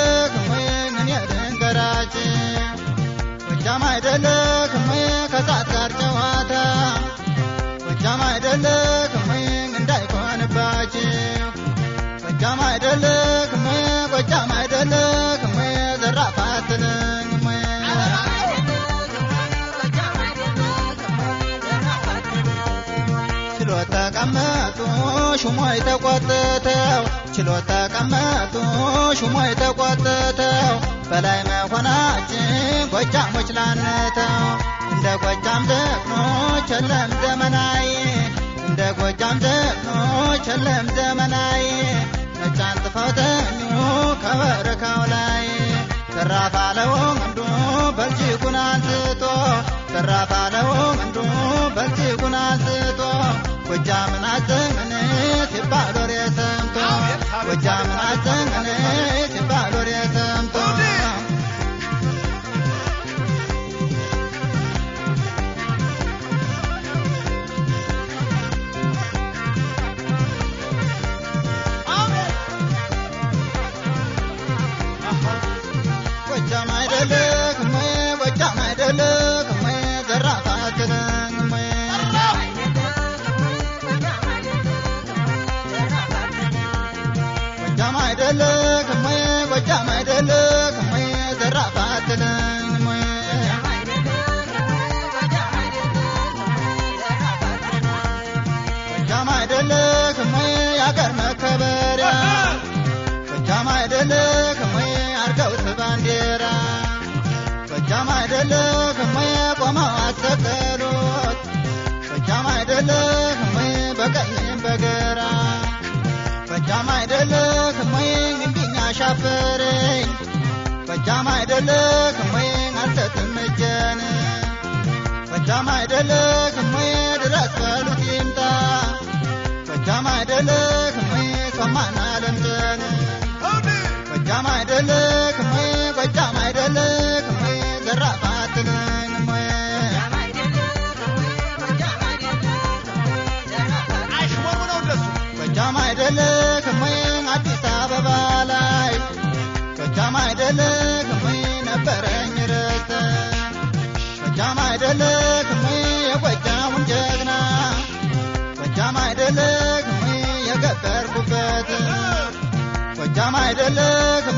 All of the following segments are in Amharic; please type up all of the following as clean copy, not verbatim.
አይደለም እኔ ድንገራች ጎጃም አይደለም ከሳት ጋር ጨዋታ ጎጃም አይደለም እንዳይኮንባችሁ ጎጃም አይደለም ዘራፋትልኝ ችሎት ተቀመጡ ሹሞይ ተቆጥተው ችሎት ተቀመጡ ሹሞይ ተቆጥተው በላይ መሆናችን ጎጃሞች ላንተው እንደ ጎጃም ጀግኖች የለም ዘመናዊ እንደ ጎጃም ጀግኖች የለም ዘመናዊ ነጭ አንጥፈው ተኙ ከበረካው ላይ ተራፋለው እንዱ በልጅጉን አንስቶ ተራፋለው እንዱ በልጅጉን አንስቶ ጎጃምን አዘመነ ሲባል ወሬ ሰምቶ ጎጃምን አዘመነ ሲባል ወሬ ሰምቶ ጎጃም አይደለም ዘራፋትልኝ ጎጃም አይደለም ዘራፋትልኝ ጎጃም አይደለም ያገር መከበሪያ ጎጃም አይደለም አርገውት ባንዲራ ጎጃም አይደለም ቆመው አሰቀሉት ጎጃም አይደለም በቀኝም በግራ ጎጃም አይደለም እንዲኛ ሻፈረኝ ጎጃም አይደለም አልሰጥም እጄን ጎጃም አይደለም ድረስ በሉት ይምጣ ጎጃም አይደለም ሰማና ለምደን ጎጃም አይደለም ዘራፋትልኝ ጎጃም አይደለም አዲስ አበባ ላይ ጎጃም አይደለም ነበረኝ ርስት ጎጃም አይደለም የጎጃሙን ጀግና ጎጃም አይደለም የገበርኩበት ጎጃም አይደለም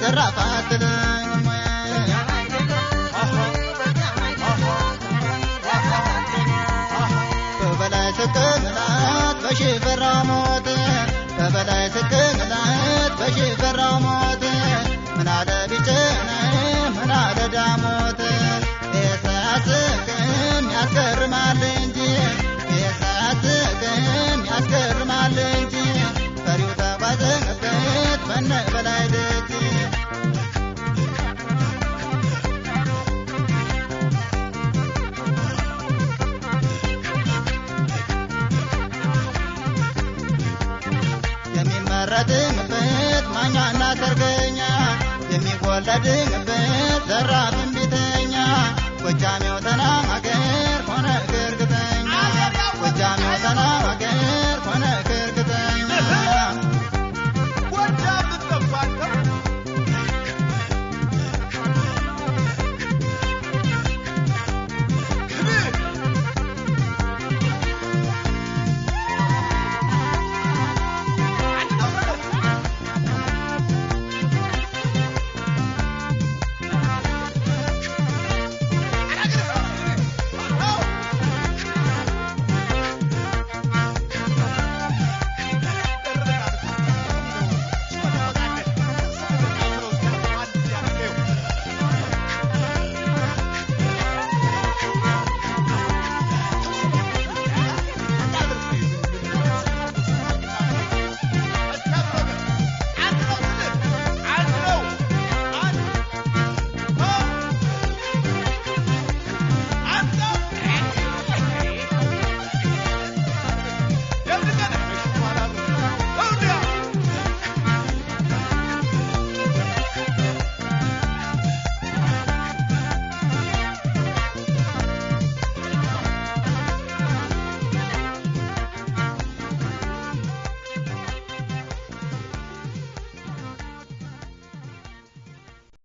ዘራፋትልኝ በበላይ ስትምላት በሽፈራው ሞት በበላይ ስትምላት በሽፈራው ሞት ምናለ ቢጭነ ምናለ ዳሞት የሳያስቅም ያስገርማል እንጂ የሳያስቅም ያስገርማል እንጂ ፈሪው ተጓዘበት በነ በላይ ደጅ የሚመረጥበት ማኛና ሰርገኛ የሚወለድበት ዘራፍ እምቢተኛ ጎጃሜው ተናገር ሆነ